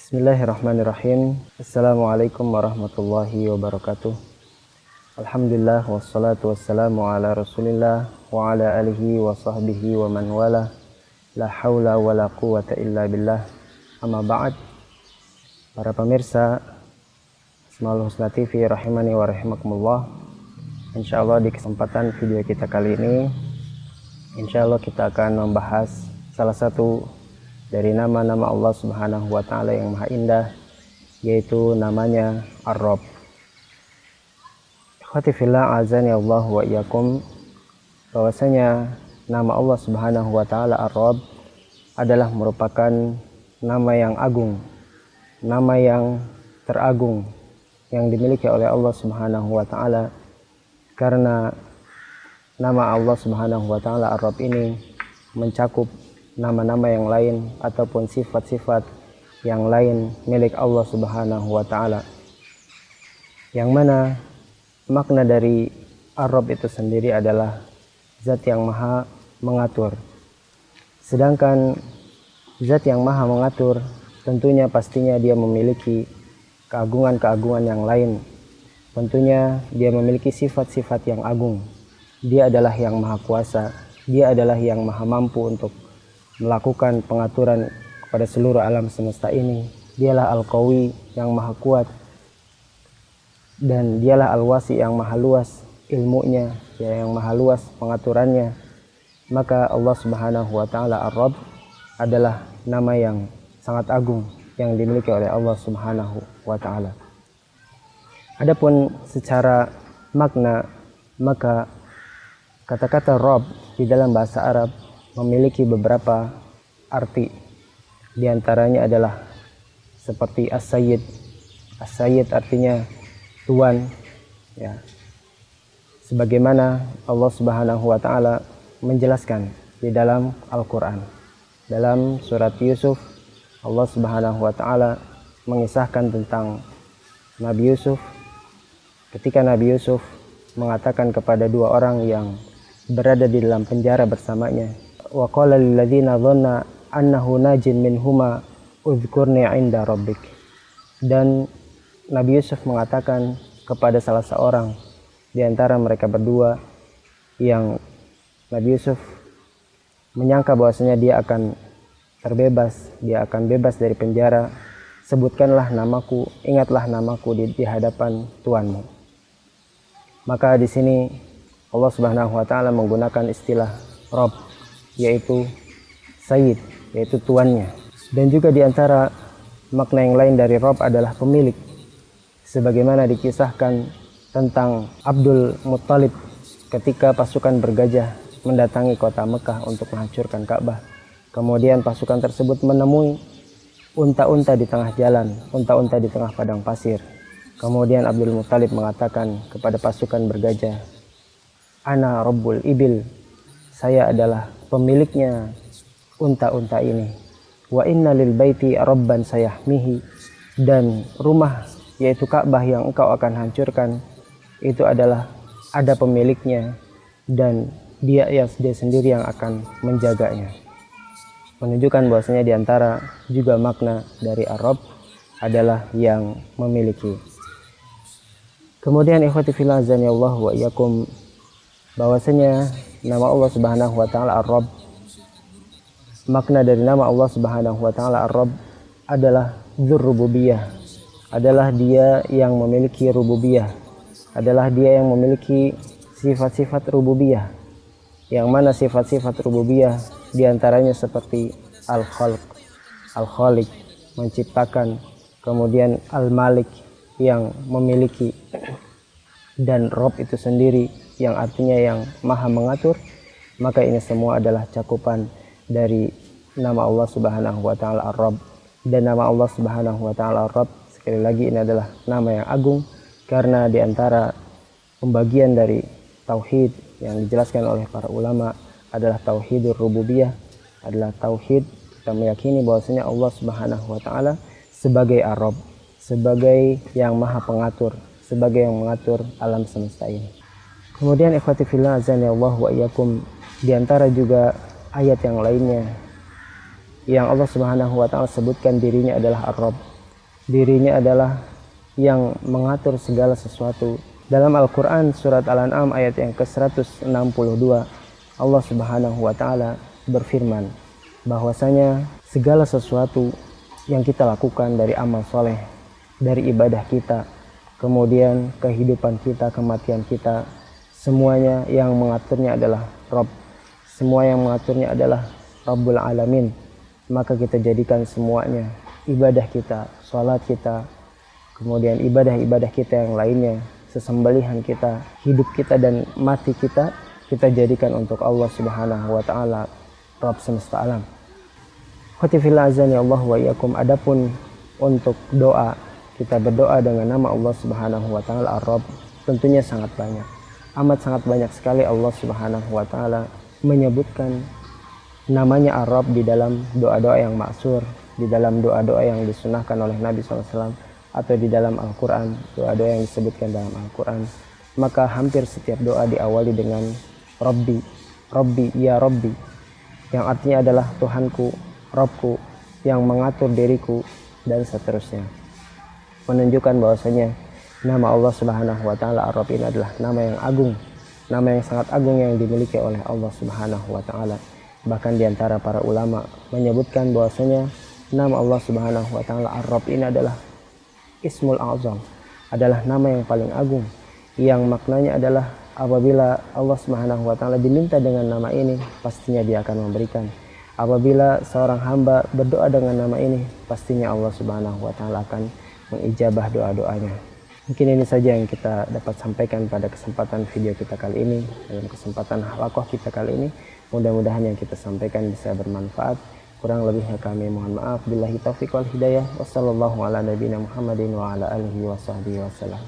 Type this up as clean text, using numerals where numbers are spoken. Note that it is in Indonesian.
Bismillahirrahmanirrahim. Assalamualaikum warahmatullahi wabarakatuh. Alhamdulillah wassalatu wassalamu ala rasulillah wa ala alihi wa sahbihi wa man wala. La hawla wa la quwata illa billah. Amma ba'd. Para pemirsa Asmaul Husna TV rahimani wa rahimakumullah. Insyaallah di kesempatan video kita kali ini, insyaallah kita akan membahas salah satu dari nama-nama Allah Subhanahu wa Ta'ala yang maha indah, yaitu namanya Ar-Rabb. Ikhwati fillah, azani Allah wa iyyakum, bahwasanya nama Allah Subhanahu wa Ta'ala Ar-Rabb adalah merupakan nama yang agung, nama yang teragung yang dimiliki oleh Allah Subhanahu wa Ta'ala, karena nama Allah Subhanahu wa Ta'ala Ar-Rabb ini mencakup nama-nama yang lain ataupun sifat-sifat yang lain milik Allah Subhanahu wa Ta'ala, yang mana makna dari Ar-Rabb itu sendiri adalah zat yang maha mengatur. Sedangkan zat yang maha mengatur tentunya pastinya dia memiliki keagungan-keagungan yang lain. Tentunya dia memiliki sifat-sifat yang agung. Dia adalah yang maha kuasa, dia adalah yang maha mampu untuk melakukan pengaturan kepada seluruh alam semesta ini. Dialah Al-Qawi yang maha kuat, dan dialah Al-Wasi yang maha luas ilmunya, yang maha luas pengaturannya. Maka Allah Subhanahu wa Ta'ala Ar-Rabb adalah nama yang sangat agung yang dimiliki oleh Allah Subhanahu wa Ta'ala. Adapun secara makna, maka kata-kata Rabb di dalam bahasa Arab memiliki beberapa arti. Di antaranya adalah seperti As-Sayyid. As-Sayyid artinya tuan, ya. Sebagaimana Allah Subhanahu wa Ta'ala menjelaskan di dalam Al-Qur'an. Dalam surat Yusuf, Allah Subhanahu wa Ta'ala mengisahkan tentang Nabi Yusuf ketika Nabi Yusuf mengatakan kepada dua orang yang berada di dalam penjara bersamanya, wa qala lil ladzina dhanna annahu najin minhuma udhkurni 'inda rabbik. Dan Nabi Yusuf mengatakan kepada salah seorang di antara mereka berdua yang Nabi Yusuf menyangka bahwasanya dia akan terbebas, dia akan bebas dari penjara, sebutkanlah namaku, ingatlah namaku di hadapan Tuanmu. Maka di sini Allah Subhanahu wa Ta'ala menggunakan istilah Rabb, yaitu Sayyid, yaitu tuannya. Dan juga di antara makna yang lain dari Rabb adalah pemilik, sebagaimana dikisahkan tentang Abdul Muttalib ketika pasukan bergajah mendatangi kota Mekah untuk menghancurkan Ka'bah. Kemudian pasukan tersebut menemui unta-unta di tengah jalan, unta-unta di tengah padang pasir. Kemudian Abdul Muttalib mengatakan kepada pasukan bergajah, "Ana Rabbul Ibil, saya adalah pemiliknya unta-unta ini. Wa inna lil baiti rabban sayahmihi, dan rumah yaitu Ka'bah yang engkau akan hancurkan itu adalah ada pemiliknya, dan dia sendiri yang akan menjaganya." Menunjukkan bahwasanya di antara juga makna dari Ar-Rabb adalah yang memiliki. Kemudian ikhwati fillah azani Allah wa iyyakum, bahwasanya nama Allah Subhanahu wa Ta'ala Ar-Rabb, makna dari nama Allah Subhanahu wa Ta'ala Ar-Rabb adalah Dzur-Rububiyah, adalah dia yang memiliki rububiyah, adalah dia yang memiliki sifat-sifat rububiyah, yang mana sifat-sifat rububiyah diantaranya seperti Al-Khalq, Al-Khaliq, menciptakan, kemudian Al-Malik, yang memiliki, dan Rabb itu sendiri yang artinya yang maha mengatur. Maka ini semua adalah cakupan dari nama Allah Subhanahu wa Ta'ala Ar-Rabb. Dan nama Allah Subhanahu wa Ta'ala Ar-Rabb, sekali lagi, ini adalah nama yang agung, karena di antara pembagian dari tauhid yang dijelaskan oleh para ulama adalah tauhidur rububiyah, adalah tauhid kita meyakini bahwasanya Allah Subhanahu wa Ta'ala sebagai Ar-Rabb, sebagai yang maha pengatur, sebagai yang mengatur alam semesta ini. Kemudian ikhwati fillah azani Allah wa iyyakum, di antara juga ayat yang lainnya yang Allah Subhanahu wa Ta'ala sebutkan dirinya adalah Ar-Rabb, Dirinya adalah yang mengatur segala sesuatu. Dalam Al-Quran surat Al-An'am ayat yang ke-162, Allah Subhanahu wa Ta'ala berfirman bahwasanya segala sesuatu yang kita lakukan dari amal soleh, dari ibadah kita, kemudian kehidupan kita, kematian kita, semuanya yang mengaturnya adalah Rabb. Semua yang mengaturnya adalah Rabbul Alamin. Maka kita jadikan semuanya, ibadah kita, sholat kita, kemudian ibadah-ibadah kita yang lainnya, sesembelihan kita, hidup kita dan mati kita, kita jadikan untuk Allah Subhanahu wa Ta'ala, Rabb semesta alam. Khotifil azani Allah wa iyyakum. Adapun untuk doa, kita berdoa dengan nama Allah Subhanahu wa Ta'ala Ar-Rabb, tentunya sangat banyak, amat sangat banyak sekali Allah Subhanahu wa Ta'ala menyebutkan namanya Ar-Rabb di dalam doa-doa yang maksur, di dalam doa-doa yang disunahkan oleh Nabi SAW, atau di dalam Al-Quran, doa-doa yang disebutkan dalam Al-Quran. Maka hampir setiap doa diawali dengan Rabbi, Rabbi, ya Rabbi, yang artinya adalah Tuhanku, Rabbku, yang mengatur diriku, dan seterusnya. Menunjukkan bahwasanya nama Allah Subhanahu wa Ta'ala Ar-Rabb ini adalah nama yang agung, nama yang sangat agung yang dimiliki oleh Allah Subhanahu wa Ta'ala. Bahkan diantara para ulama menyebutkan bahwasanya nama Allah Subhanahu wa Ta'ala Ar-Rabb ini adalah Ismul A'zam, adalah nama yang paling agung, yang maknanya adalah apabila Allah Subhanahu wa Ta'ala diminta dengan nama ini, pastinya Dia akan memberikan. Apabila seorang hamba berdoa dengan nama ini, pastinya Allah Subhanahu wa Ta'ala akan mengijabah doa-doanya. Mungkin ini saja yang kita dapat sampaikan pada kesempatan video kita kali ini, dalam kesempatan halaqah kita kali ini. Mudah-mudahan yang kita sampaikan bisa bermanfaat. Kurang lebihnya kami mohon maaf. Billahi taufiq wal hidayah. Wassallallahu ala nabiyina Muhammadin wa ala alihi wa sahbihi wasallam.